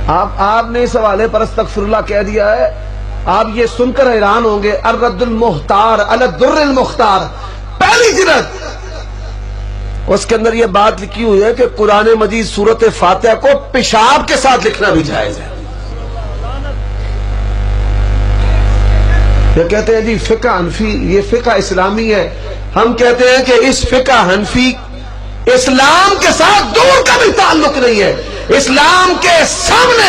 آپ نے اس حوالے پر استغفراللہ کہہ دیا ہے. آپ یہ سن کر حیران ہوں گے. الرد المختار علی الدر المختار، پہلی جلد، اس کے اندر یہ بات لکھی ہوئی ہے کہ قرآن مجید سورت فاتحہ کو پیشاب کے ساتھ لکھنا بھی جائز ہے. یہ کہتے ہیں جی فقہ حنفی، یہ فقہ اسلامی ہے. ہم کہتے ہیں کہ اس فقہ حنفی اسلام کے ساتھ دور کا بھی تعلق نہیں ہے. اسلام کے سامنے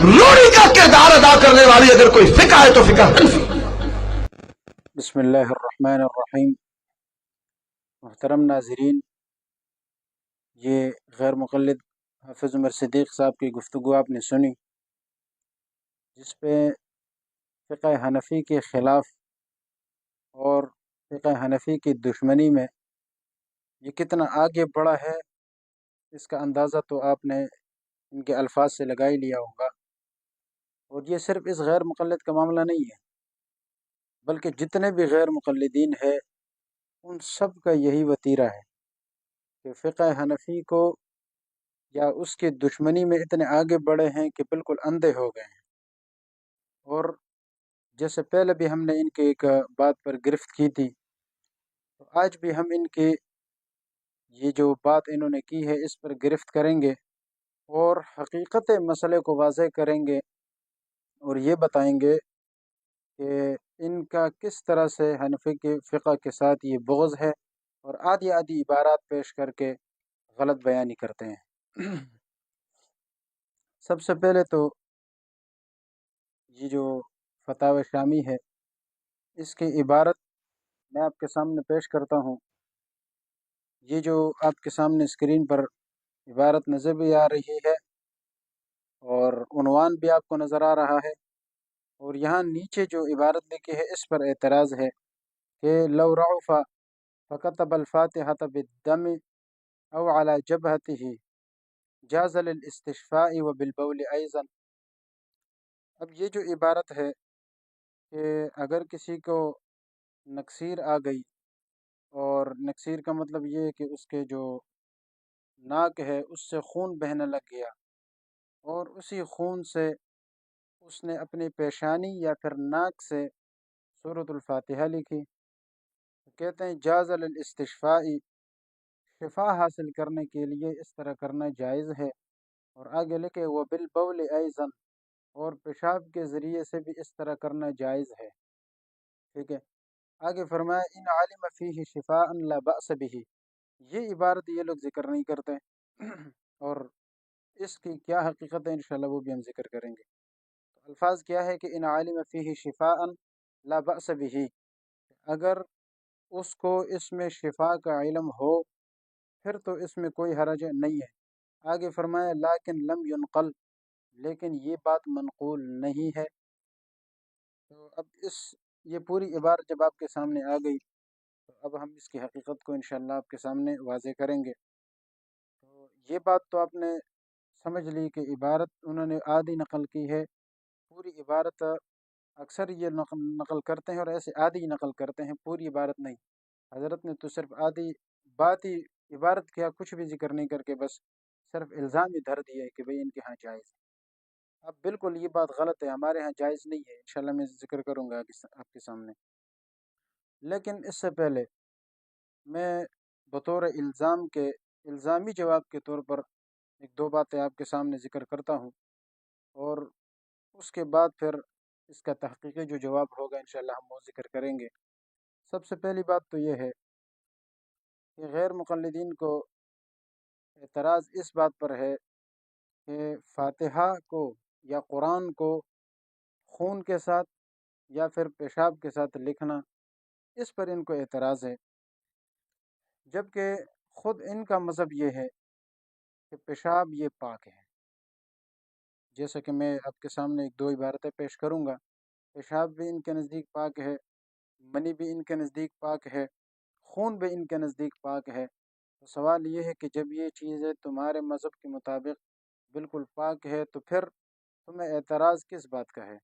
روڑی کا کردار ادا کرنے والی اگر کوئی فقہ ہے تو فقہ حنفی. بسم اللہ الرحمن الرحیم. محترم ناظرین، یہ غیر مقلد حافظ عمر صدیق صاحب کی گفتگو آپ نے سنی، جس پہ فقہ حنفی کے خلاف اور فقہ حنفی کی دشمنی میں یہ کتنا آگے بڑھا ہے، اس کا اندازہ تو آپ نے ان کے الفاظ سے لگا ہی لیا ہوگا. اور یہ صرف اس غیر مقلد کا معاملہ نہیں ہے، بلکہ جتنے بھی غیر مقلدین ہیں ان سب کا یہی وتیرہ ہے کہ فقہ حنفی کو یا اس کی دشمنی میں اتنے آگے بڑھے ہیں کہ بالکل اندھے ہو گئے ہیں. اور جیسے پہلے بھی ہم نے ان کے ایک بات پر گرفت کی تھی، تو آج بھی ہم ان کی یہ جو بات انہوں نے کی ہے اس پر گرفت کریں گے اور حقیقت مسئلے کو واضح کریں گے اور یہ بتائیں گے کہ ان کا کس طرح سے حنفی کے فقہ کے ساتھ یہ بغض ہے اور آدھی آدھی عبارات پیش کر کے غلط بیانی کرتے ہیں. سب سے پہلے تو یہ جو فتاوی شامی ہے اس کی عبارت میں آپ کے سامنے پیش کرتا ہوں. یہ جو آپ کے سامنے اسکرین پر عبارت نظر بھی آ رہی ہے اور عنوان بھی آپ کو نظر آ رہا ہے، اور یہاں نیچے جو عبارت لکھی ہے اس پر اعتراض ہے کہ لو رعف فكتب الفاتحة بالدم او على جبهته جاز للاستشفاء وبالبول ايضا. اب یہ جو عبارت ہے کہ اگر کسی کو نکسیر آ گئی، اور نکسیر کا مطلب یہ ہے کہ اس کے جو ناک ہے اس سے خون بہنے لگ گیا، اور اسی خون سے اس نے اپنی پیشانی یا پھر ناک سے سورۃ الفاتحہ لکھی، تو کہتے ہیں جاز للاستشفاء، شفا حاصل کرنے کے لیے اس طرح کرنا جائز ہے. اور آگے لکھے وبالبول ایضا، اور پیشاب کے ذریعے سے بھی اس طرح کرنا جائز ہے. ٹھیک ہے، آگے فرمایا ان علم فیہ شفاء لا بأس به. یہ عبارت یہ لوگ ذکر نہیں کرتے اور اس کی کیا حقیقت ہے انشاءاللہ وہ بھی ہم ذکر کریں گے. تو الفاظ کیا ہے کہ ان علم فیہ شفاء لا بأس به، اگر اس کو اس میں شفا کا علم ہو پھر تو اس میں کوئی حرج نہیں ہے. آگے فرمایا لیکن لم ينقل، لیکن یہ بات منقول نہیں ہے. تو اب یہ پوری عبارت جب آپ کے سامنے آ گئی تو اب ہم اس کی حقیقت کو انشاءاللہ آپ کے سامنے واضح کریں گے. تو یہ بات تو آپ نے سمجھ لی کہ عبارت انہوں نے آدھی نقل کی ہے، پوری عبارت اکثر یہ نقل کرتے ہیں اور ایسے آدھی نقل کرتے ہیں، پوری عبارت نہیں. حضرت نے تو صرف آدھی بات ہی عبارت کیا، کچھ بھی ذکر نہیں کر کے بس صرف الزام ہی دھر دیا ہے کہ بھئی ان کے ہاں جائز ہے. اب بالکل یہ بات غلط ہے، ہمارے ہاں جائز نہیں ہے، انشاءاللہ میں ذکر کروں گا آپ کے سامنے. لیکن اس سے پہلے میں بطور الزام کے الزامی جواب کے طور پر ایک دو باتیں آپ کے سامنے ذکر کرتا ہوں، اور اس کے بعد پھر اس کا تحقیقی جو جواب ہوگا انشاءاللہ ہم وہ ذکر کریں گے. سب سے پہلی بات تو یہ ہے کہ غیر مقلدین کو اعتراض اس بات پر ہے کہ فاتحہ کو یا قرآن کو خون کے ساتھ یا پھر پیشاب کے ساتھ لکھنا، اس پر ان کو اعتراض ہے، جبکہ خود ان کا مذہب یہ ہے کہ پیشاب یہ پاک ہے. جیسا کہ میں آپ کے سامنے ایک دو عبارتیں پیش کروں گا. پیشاب بھی ان کے نزدیک پاک ہے، منی بھی ان کے نزدیک پاک ہے، خون بھی ان کے نزدیک پاک ہے. تو سوال یہ ہے کہ جب یہ چیزیں تمہارے مذہب کے مطابق بالکل پاک ہے تو پھر تمہیں اعتراض کس بات کا ہے؟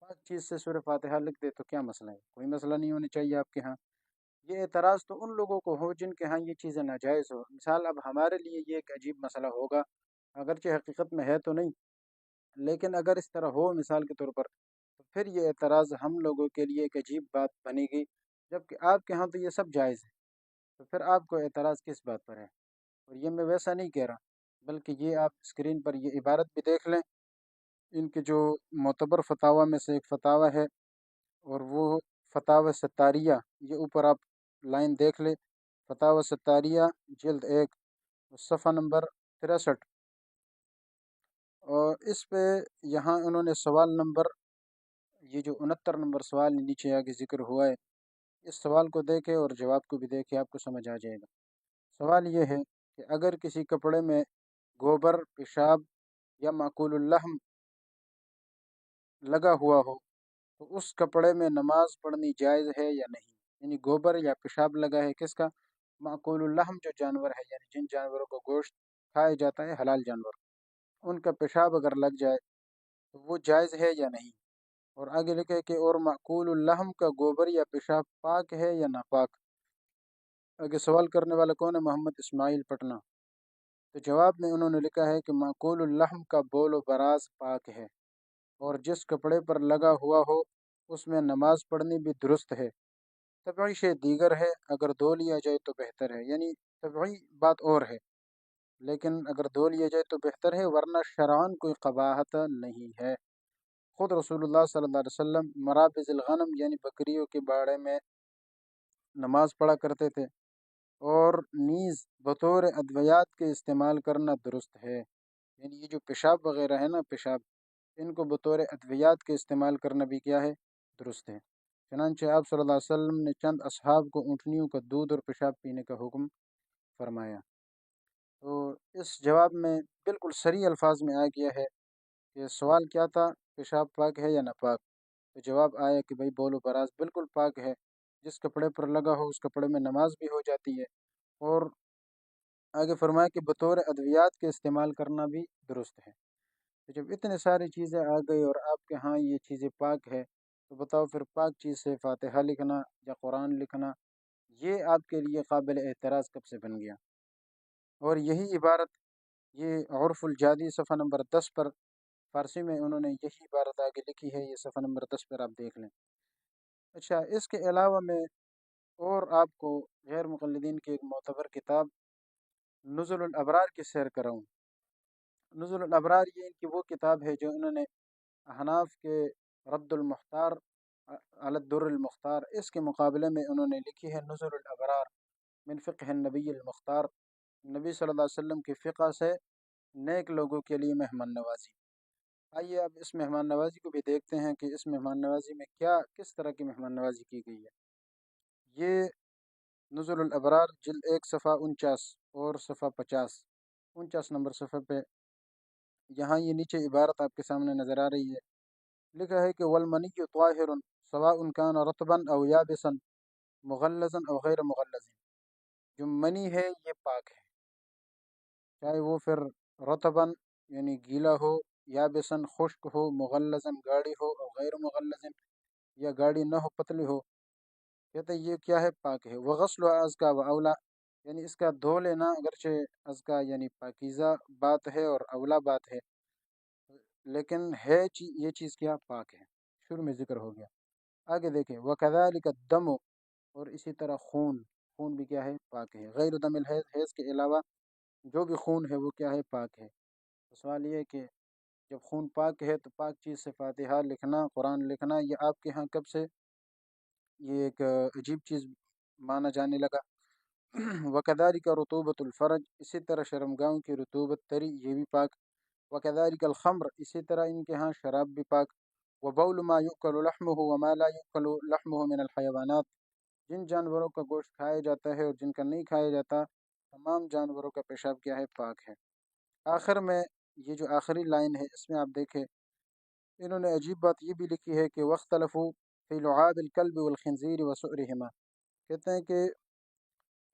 پاک چیز سے سورہ فاتحہ لکھ دے تو کیا مسئلہ ہے؟ کوئی مسئلہ نہیں ہونا چاہیے آپ کے ہاں. یہ اعتراض تو ان لوگوں کو ہو جن کے ہاں یہ چیزیں ناجائز ہو. مثال اب ہمارے لیے یہ ایک عجیب مسئلہ ہوگا، اگرچہ حقیقت میں ہے تو نہیں، لیکن اگر اس طرح ہو مثال کے طور پر تو پھر یہ اعتراض ہم لوگوں کے لیے ایک عجیب بات بنے گی، جبکہ آپ کے ہاں تو یہ سب جائز ہے، تو پھر آپ کو اعتراض کس بات پر ہے؟ اور یہ میں ویسا نہیں کہہ رہا، بلکہ یہ آپ اسکرین پر یہ عبارت بھی دیکھ لیں، ان کے جو معتبر فتاوی میں سے ایک فتاوی ہے، اور وہ فتاوی ستاریہ، یہ اوپر آپ لائن دیکھ لیں، فتاوی ستاریہ جلد 1 صفحہ نمبر 63، اور اس پہ یہاں انہوں نے سوال نمبر، یہ جو 69 نمبر سوال نیچے آگے ذکر ہوا ہے، اس سوال کو دیکھیں اور جواب کو بھی دیکھیں، آپ کو سمجھ آ جائے گا۔ سوال یہ ہے کہ اگر کسی کپڑے میں گوبر، پیشاب یا معقول اللحم لگا ہوا ہو تو اس کپڑے میں نماز پڑھنی جائز ہے یا نہیں؟ یعنی گوبر یا پیشاب لگا ہے کس کا؟ معقول اللحم جو جانور ہے، یعنی جن جانوروں کو گوشت کھایا جاتا ہے، حلال جانور، ان کا پیشاب اگر لگ جائے تو وہ جائز ہے یا نہیں؟ اور آگے لکھے کہ اور معقول اللحم کا گوبر یا پیشاب پاک ہے یا ناپاک؟ آگے سوال کرنے والا کون ہے؟ محمد اسماعیل پٹنہ۔ تو جواب میں انہوں نے لکھا ہے کہ معقول اللحم کا بول و براز پاک ہے، اور جس کپڑے پر لگا ہوا ہو اس میں نماز پڑھنی بھی درست ہے۔ طبعی شے دیگر ہے، اگر دھو لیا جائے تو بہتر ہے، یعنی طبعی بات اور ہے، لیکن اگر دھو لیا جائے تو بہتر ہے، ورنہ شرعاً کوئی قباحت نہیں ہے۔ خود رسول اللہ صلی اللہ علیہ وسلم مرابض الغنم یعنی بکریوں کے باڑے میں نماز پڑھا کرتے تھے، اور نیز بطور ادویات کے استعمال کرنا درست ہے، یعنی یہ جو پیشاب وغیرہ ہے نا، پیشاب، ان کو بطور ادویات کے استعمال کرنا بھی کیا ہے؟ درست ہے۔ چنانچہ آپ صلی اللہ علیہ وسلم نے چند اصحاب کو اونٹنیوں کا دودھ اور پیشاب پینے کا حکم فرمایا۔ تو اس جواب میں بالکل صریح الفاظ میں آ گیا ہے کہ سوال کیا تھا؟ پیشاب پاک ہے یا ناپاک؟ تو جواب آیا کہ بھائی بول و براز بالکل پاک ہے، جس کپڑے پر لگا ہو اس کپڑے میں نماز بھی ہو جاتی ہے، اور آگے فرمایا کہ بطور ادویات کے استعمال کرنا بھی درست ہے۔ تو جب اتنے ساری چیزیں آ گئی اور آپ کے ہاں یہ چیزیں پاک ہے، تو بتاؤ پھر پاک چیز سے فاتحہ لکھنا یا قرآن لکھنا یہ آپ کے لیے قابل اعتراض کب سے بن گیا؟ اور یہی عبارت، یہ عرف الجادی صفحہ نمبر 10 پر فارسی میں انہوں نے یہی عبارت آگے لکھی ہے، یہ صفحہ نمبر 10 پر آپ دیکھ لیں۔ اچھا، اس کے علاوہ میں اور آپ کو غیر مقلدین کی ایک معتبر کتاب نزل الابرار کی سیر کراؤں۔ نزل الابرار یہ ان کی وہ کتاب ہے جو انہوں نے احناف کے رد المختار علی الدر المختار، اس کے مقابلے میں انہوں نے لکھی ہے نزل الابرار من فقہ النبی المختار، نبی صلی اللہ علیہ وسلم کی فقہ سے نیک لوگوں کے لیے مہمان نوازی۔ آئیے اب اس مہمان نوازی کو بھی دیکھتے ہیں کہ اس مہمان نوازی میں کس طرح کی مہمان نوازی کی گئی ہے۔ یہ نزل الابرار جلد 1 صفحہ 49 اور صفحہ 49 نمبر صفحہ پہ یہاں یہ نیچے عبارت آپ کے سامنے نظر آ رہی ہے، لکھا ہے کہ والمنی طاہر سواء کان رطبا او یابسا مغلظا او غیر مغلظ، جو منی ہے یہ پاک ہے، چاہے وہ پھر رطباً یعنی گیلا ہو، یابساً خشک ہو، مغلظاً گاڑی ہو، اور غیر مغلظ یا گاڑی نہ ہو، پتلی ہو، کہتے ہیں یہ کیا ہے؟ پاک ہے۔ وغسل ازکا و اولا، یعنی اس کا دھو لینا اگرچہ ازکا یعنی پاکیزہ بات ہے اور اولا بات ہے، لیکن ہے یہ چیز کیا؟ پاک ہے، شروع میں ذکر ہو گیا۔ آگے دیکھیں وَكَذَلِكَ الدَّمُ، اور اسی طرح خون بھی کیا ہے؟ پاک ہے، غیر دم الحیض، حیض کے علاوہ جو بھی خون ہے وہ کیا ہے؟ پاک ہے۔ تو سوال یہ ہے کہ جب خون پاک ہے تو پاک چیز سے فاتحہ لکھنا، قرآن لکھنا، یہ آپ کے ہاں کب سے یہ ایک عجیب چیز مانا جانے لگا؟ وَكَذَلِكَ رُطُوبَةُ الْفَرْج، اسی طرح شرمگاہوں کی رطوبت تری یہ بھی پاک۔ وَكَذَلِكَ الْخَمْرُ، اسی طرح ان کے ہاں شراب بھی پاک۔ وَبَوْلُ مَا يُؤْكَلُ لَحْمُهُ وَمَا لَا يُؤْكَلُ لَحْمُهُ مِنَ الْحَيَوَانَاتِ، جن جانوروں کا گوشت کھایا جاتا ہے اور جن کا نہیں کھایا جاتا، تمام جانوروں کا پیشاب کیا ہے؟ پاک ہے۔ آخر میں یہ جو آخری لائن ہے اس میں آپ دیکھیں انہوں نے عجیب بات یہ بھی لکھی ہے کہ وَاخْتَلَفُوا فِي لُعَابِ الْكَلْبِ وَالْخِنْزِيرِ وَسُؤْرِهِمَا، کہتے ہیں کہ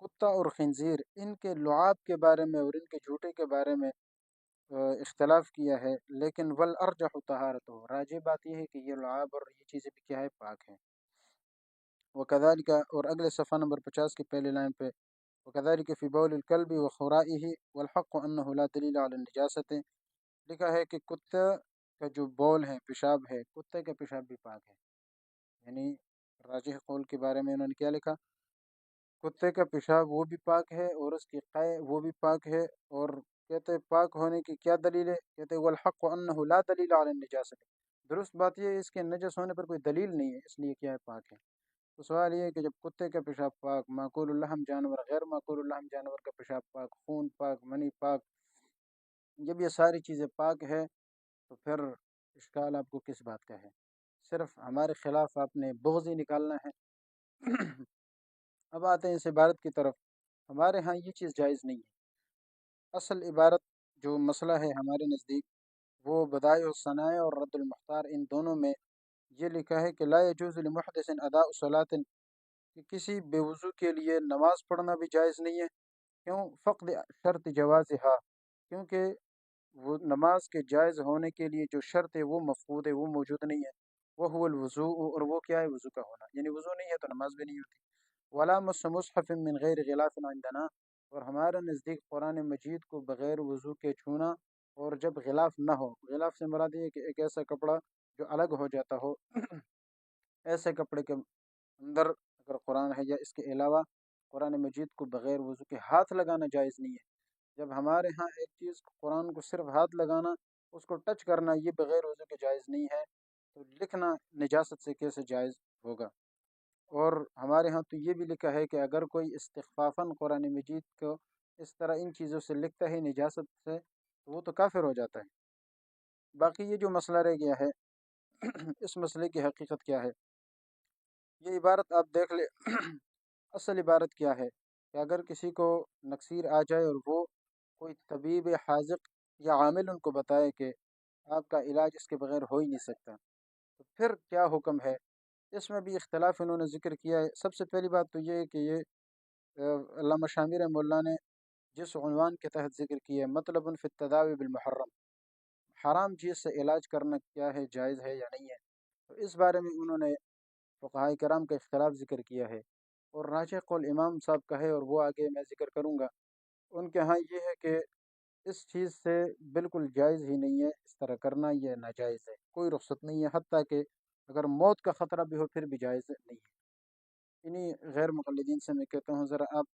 کتا اور خنزیر ان کے لعاب کے بارے میں اور ان کے جھوٹے کے بارے میں اختلاف کیا ہے، لیکن والارجح طہارتہ، راجح بات یہ ہے کہ یہ لعاب اور یہ چیزیں بھی کیا ہے؟ پاک ہیں۔ وَكَذَلِكَ، اور اگلے صفحہ نمبر 50 کی پہلی لائن پہ وَكَذَلِكَ فِي بَوْلِ الْكَلْبِ وَخُرَائِهِ وَالْحَقُّ أَنَّهُ لَا دَلِيلَ عَلَى النِّجَاسَةِ، لکھا ہے کہ کتا کا جو بول ہے، پیشاب ہے، کتے کا پیشاب بھی پاک ہے۔ یعنی راجح قول کے بارے میں انہوں نے کیا لکھا؟ کتے کا پیشاب وہ بھی پاک ہے اور اس کی قے وہ بھی پاک ہے۔ اور کہتے ہیں پاک ہونے کی کیا دلیل ہے؟ کہتے ہیں والحق انہ لا دلیل علی النجاست، درست بات یہ ہے اس کے نجس ہونے پر کوئی دلیل نہیں ہے، اس لیے کیا ہے پاک ہے۔ تو سوال یہ ہے کہ جب کتے کا پیشاب پاک، معقول اللحم جانور، غیر معقول اللحم جانور کا پیشاب پاک، خون پاک، منی پاک، جب یہ ساری چیزیں پاک ہے تو پھر اشکال آپ کو کس بات کا ہے؟ صرف ہمارے خلاف آپ نے بغض ہی نکالنا ہے۔ اب آتے ہیں اس عبارت کی طرف۔ ہمارے ہاں یہ چیز جائز نہیں ہے۔ اصل عبارت جو مسئلہ ہے ہمارے نزدیک وہ بدائع الثناء اور رد المختار، ان دونوں میں یہ لکھا ہے کہ لا یجوز لمحدث اداء صلاۃ، کہ کسی بے وضو کے لیے نماز پڑھنا بھی جائز نہیں ہے۔ کیوں؟ فقد شرط جوازہا، کیونکہ وہ نماز کے جائز ہونے کے لیے جو شرط ہے وہ مفقود ہے، وہ موجود نہیں ہے۔ وہ هو الوضوء، اور وہ کیا ہے؟ وضو کا ہونا، یعنی وضو نہیں ہے تو نماز بھی نہیں ہوتی۔ ولا مس مصحف من غیر غلاف عندنا، اور ہمارے نزدیک قرآن مجید کو بغیر وضو کے چھونا، اور جب غلاف نہ ہو، غلاف سے مراد یہ ہے کہ ایک ایسا کپڑا جو الگ ہو جاتا ہو، ایسے کپڑے کے اندر اگر قرآن ہے یا اس کے علاوہ قرآن مجید کو بغیر وضو کے ہاتھ لگانا جائز نہیں ہے۔ جب ہمارے ہاں ایک چیز قرآن کو صرف ہاتھ لگانا، اس کو ٹچ کرنا، یہ بغیر وضو کے جائز نہیں ہے، تو لکھنا نجاست سے کیسے جائز ہوگا؟ اور ہمارے ہاں تو یہ بھی لکھا ہے کہ اگر کوئی استخفافاً قرآن مجید کو اس طرح ان چیزوں سے لکھتا ہے نجاست سے، تو وہ تو کافر ہو جاتا ہے۔ باقی یہ جو مسئلہ رہ گیا ہے، اس مسئلے کی حقیقت کیا ہے؟ یہ عبارت آپ دیکھ لیں۔ اصل عبارت کیا ہے کہ اگر کسی کو نکسیر آ جائے اور وہ کوئی طبیب حاذق یا عامل ان کو بتائے کہ آپ کا علاج اس کے بغیر ہو ہی نہیں سکتا، تو پھر کیا حکم ہے؟ اس میں بھی اختلاف انہوں نے ذکر کیا ہے۔ سب سے پہلی بات تو یہ ہے کہ یہ علامہ شامی رحمہ اللہ نے جس عنوان کے تحت ذکر کیا ہے، مطلب فی التداوی بالمحرم، حرام چیز سے علاج کرنا کیا ہے، جائز ہے یا نہیں ہے، تو اس بارے میں انہوں نے فقہاء کرام کا اختلاف ذکر کیا ہے، اور راجح قول امام صاحب کا ہے، اور وہ آگے میں ذکر کروں گا۔ ان کے ہاں یہ ہے کہ اس چیز سے بالکل جائز ہی نہیں ہے، اس طرح کرنا یہ ناجائز ہے، کوئی رخصت نہیں ہے، حتیٰ کہ اگر موت کا خطرہ بھی ہو پھر بھی جائز نہیں ہے۔ انہی غیر مقلدین سے میں کہتا ہوں ذرا آپ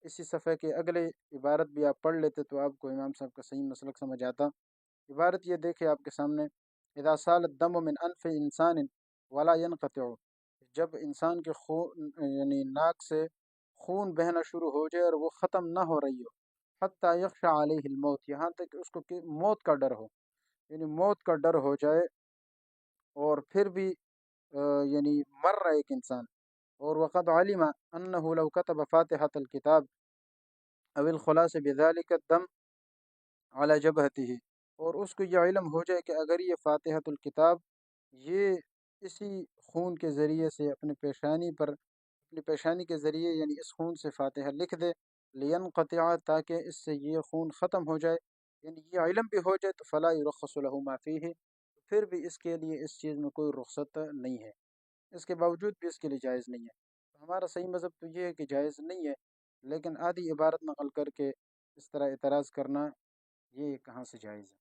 اسی صفحے کے اگلے عبارت بھی آپ پڑھ لیتے تو آپ کو امام صاحب کا صحیح مسلک سمجھ آتا۔ عبارت یہ دیکھے آپ کے سامنے، اذا سال الدم من انف انسان ولا ينقطع، جب انسان کے خون یعنی ناک سے خون بہنا شروع ہو جائے اور وہ ختم نہ ہو رہی ہو، حتی یخشى علیہ الموت، یہاں تک کہ اس کو کہ موت کا ڈر ہو، یعنی موت کا ڈر ہو جائے اور پھر بھی یعنی مر رہا ہے ایک انسان، اور وقد علم انه لو كتب فاتحة الكتاب او الخلاص بذلك الدم على جبهته، اور اس کو یہ علم ہو جائے کہ اگر یہ فاتحة الکتاب یہ اسی خون کے ذریعے سے اپنی پیشانی کے ذریعے یعنی اس خون سے فاتحہ لکھ دے، لینقطع، تاکہ اس سے یہ خون ختم ہو جائے، یعنی یہ علم بھی ہو جائے، تو فلا یرخص له ما فیہ، پھر بھی اس کے لیے اس چیز میں کوئی رخصت نہیں ہے، اس کے باوجود بھی اس کے لیے جائز نہیں ہے۔ تو ہمارا صحیح مذہب تو یہ ہے کہ جائز نہیں ہے، لیکن آدھی عبارت نقل کر کے اس طرح اعتراض کرنا یہ کہاں سے جائز ہے؟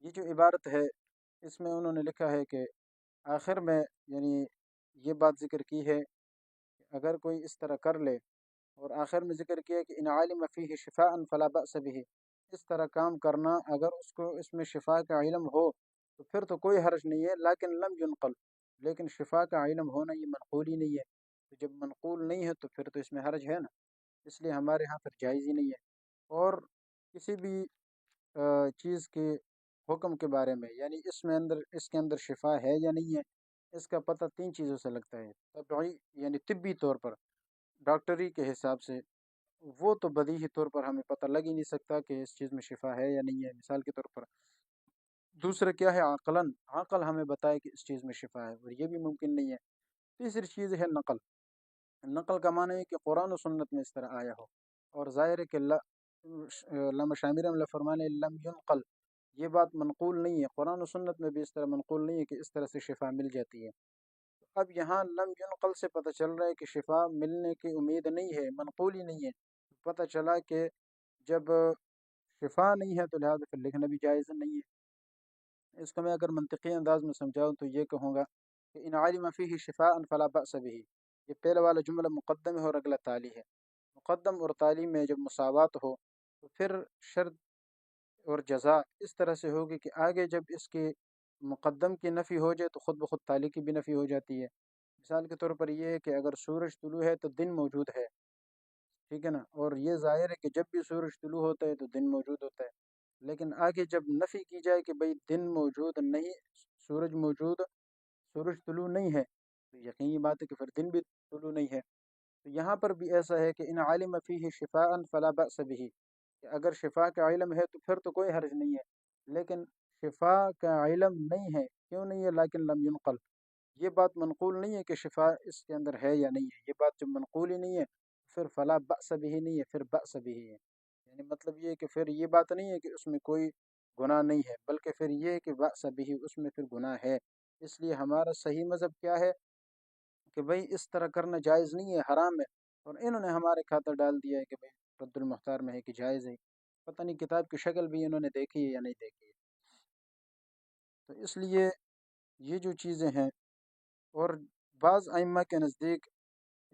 یہ جو عبارت ہے اس میں انہوں نے لکھا ہے کہ آخر میں یعنی یہ بات ذکر کی ہے کہ اگر کوئی اس طرح کر لے، اور آخر میں ذکر کیا کہ ان علم فیہ شفاء فلا بأس به، اس طرح کام کرنا اگر اس کو اس میں شفا کا علم ہو تو پھر تو کوئی حرج نہیں ہے، لیکن لم ينقل، لیکن شفا کا علم ہونا یہ منقول ہی نہیں ہے، تو جب منقول نہیں ہے تو پھر تو اس میں حرج ہے نا، اس لیے ہمارے ہاں پھر جائز ہی نہیں ہے۔ اور کسی بھی چیز کے حکم کے بارے میں، یعنی اس کے اندر شفا ہے یا نہیں ہے، اس کا پتہ تین چیزوں سے لگتا ہے، طبعی یعنی طبی طور پر، ڈاکٹری کے حساب سے، وہ تو بدیہی طور پر ہمیں پتہ لگ ہی نہیں سکتا کہ اس چیز میں شفا ہے یا نہیں ہے، مثال کے طور پر۔ دوسرا کیا ہے؟ عقلاً، عقل ہمیں بتائے کہ اس چیز میں شفا ہے، اور یہ بھی ممکن نہیں ہے۔ تیسری چیز ہے نقل، نقل کا معنی ہے کہ قرآن و سنت میں اس طرح آیا ہو، اور ظاہر ہے کہ علامہ شامی رحمہ اللہ فرمانے لم ينقل، یہ بات منقول نہیں ہے، قرآن و سنت میں بھی اس طرح منقول نہیں ہے کہ اس طرح سے شفا مل جاتی ہے۔ اب یہاں لم ينقل سے پتہ چل رہا ہے کہ شفا ملنے کی امید نہیں ہے، منقول ہی نہیں ہے، پتہ چلا کہ جب شفا نہیں ہے تو لہٰذا پھر لکھنا بھی جائز نہیں ہے۔ اس کو میں اگر منطقی انداز میں سمجھاؤں تو یہ کہوں گا کہ ان علم فیہ شفاء فلا بأس به، یہ پہلا والا جملہ مقدم ہے اور اگلا تالی ہے۔ مقدم اور تالی میں جب مساوات ہو تو پھر شرط اور جزا اس طرح سے ہوگی کہ آگے جب اس کے مقدم کی نفی ہو جائے تو خود بخود تالی کی بھی نفی ہو جاتی ہے۔ مثال کے طور پر یہ ہے کہ اگر سورج طلوع ہے تو دن موجود ہے، ٹھیک ہے نا، اور یہ ظاہر ہے کہ جب بھی سورج طلوع ہوتا ہے تو دن موجود ہوتا ہے، لیکن آگے جب نفی کی جائے کہ بھئی دن موجود نہیں، سورج موجود، سورج طلوع نہیں ہے، تو یقینی بات ہے کہ پھر دن بھی طلوع نہیں ہے۔ تو یہاں پر بھی ایسا ہے کہ ان علم فیہ شفاء فلا بأس به، کہ اگر شفا کا علم ہے تو پھر تو کوئی حرج نہیں ہے، لیکن شفا کا علم نہیں ہے، کیوں نہیں ہے؟ لیکن لم ينقل، یہ بات منقول نہیں ہے کہ شفا اس کے اندر ہے یا نہیں ہے، یہ بات جب منقول ہی نہیں ہے پھر فلا بأس به نہیں ہے، پھر بأس به ہے، یعنی مطلب یہ ہے کہ پھر یہ بات نہیں ہے کہ اس میں کوئی گناہ نہیں ہے، بلکہ پھر یہ ہے کہ بأس به، اس میں پھر گناہ ہے۔ اس لیے ہمارا صحیح مذہب کیا ہے کہ بھئی اس طرح کرنا جائز نہیں ہے، حرام ہے، اور انہوں نے ہمارے خاطر ڈال دیا ہے کہ بھئی رد المختار میں ہے کہ جائز ہے، پتہ نہیں کتاب کی شکل بھی انہوں نے دیکھی ہے یا نہیں دیکھی ہے۔ تو اس لیے یہ جو چیزیں ہیں، اور بعض ائمہ کے نزدیک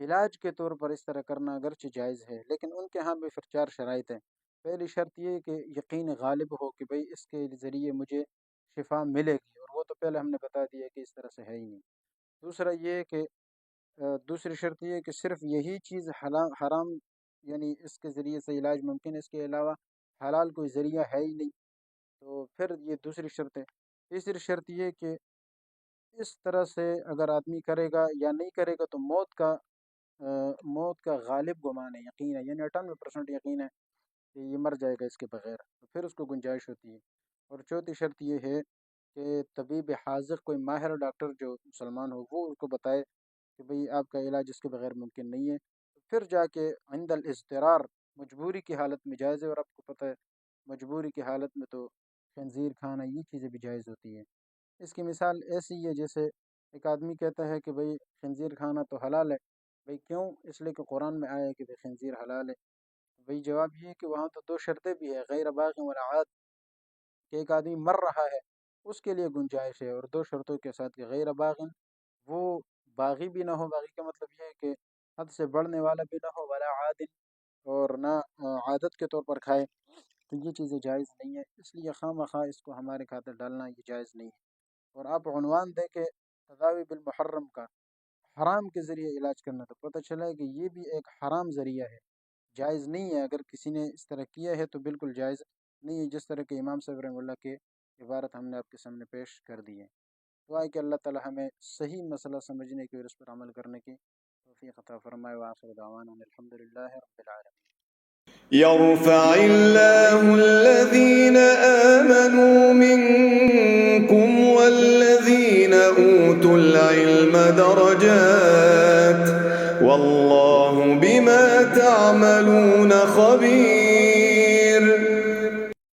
علاج کے طور پر اس طرح کرنا اگرچہ جائز ہے، لیکن ان کے ہاں بھی پھر 4 شرائط ہیں۔ پہلی شرط یہ کہ یقین غالب ہو کہ بھئی اس کے ذریعے مجھے شفا ملے گی، اور وہ تو پہلے ہم نے بتا دیا کہ اس طرح سے ہے ہی نہیں۔ دوسرا یہ کہ دوسری شرط یہ ہے کہ صرف یہی چیز حرام، یعنی اس کے ذریعے سے علاج ممکن ہے، اس کے علاوہ حلال کوئی ذریعہ ہے ہی نہیں، تو پھر یہ دوسری شرط ہے۔ تیسری شرط یہ کہ اس طرح سے اگر آدمی کرے گا یا نہیں کرے گا تو موت کا غالب گمان ہے، یقین ہے، یعنی 98% یقین ہے کہ یہ مر جائے گا اس کے بغیر، تو پھر اس کو گنجائش ہوتی ہے۔ اور چوتھی شرط یہ ہے کہ طبیب حاذق، کوئی ماہر ڈاکٹر جو مسلمان ہو، وہ اس کو بتائے کہ بھئی آپ کا علاج اس کے بغیر ممکن نہیں ہے، تو پھر جا کے عند الاضطرار، مجبوری کی حالت میں جائز ہے، اور آپ کو پتہ ہے مجبوری کی حالت میں تو خنزیر کھانا یہ چیزیں بھی جائز ہوتی ہیں۔ اس کی مثال ایسی ہے جیسے ایک آدمی کہتا ہے کہ بھئی خنزیر کھانا تو حلال ہے، بھئی کیوں؟ اس لیے کہ قرآن میں آیا ہے کہ بھئی خنزیر حلال ہے۔ بھئی جواب یہ ہے کہ وہاں تو 2 شرطیں بھی ہے، غیر باغ ولا عاد، کہ ایک آدمی مر رہا ہے اس کے لیے گنجائش ہے، اور 2 شرطوں کے ساتھ کہ غیر باغ، وہ باغی بھی نہ ہو، باغی کا مطلب یہ ہے کہ حد سے بڑھنے والا بھی نہ ہو، ولا عاد، اور نہ عادت کے طور پر کھائے، تو یہ چیزیں جائز نہیں ہے، اس لیے خواہ مخواہ اس کو ہمارے خاطر ڈالنا یہ جائز نہیں ہے۔ اور آپ عنوان دیں کہ تداوی بالمحرم کا، حرام کے ذریعے علاج کرنا، تو پتہ چلا ہے کہ یہ بھی ایک حرام ذریعہ ہے، جائز نہیں ہے۔ اگر کسی نے اس طرح کیا ہے تو بالکل جائز نہیں ہے، جس طرح کہ امام صاحب رحمہ اللہ کے عبارت ہم نے آپ کے سامنے پیش کر دی ہے۔ دعا ہے کہ اللہ تعالی ہمیں صحیح مسئلہ سمجھنے کی اور اس پر عمل کرنے کی توفیق عطا فرمائے، وآخر دعوانا الحمدللہ رب العالمین۔ يرفع الله الذين آمنوا منكم والذين أوتوا العلم درجات والله بما تعملون خبير۔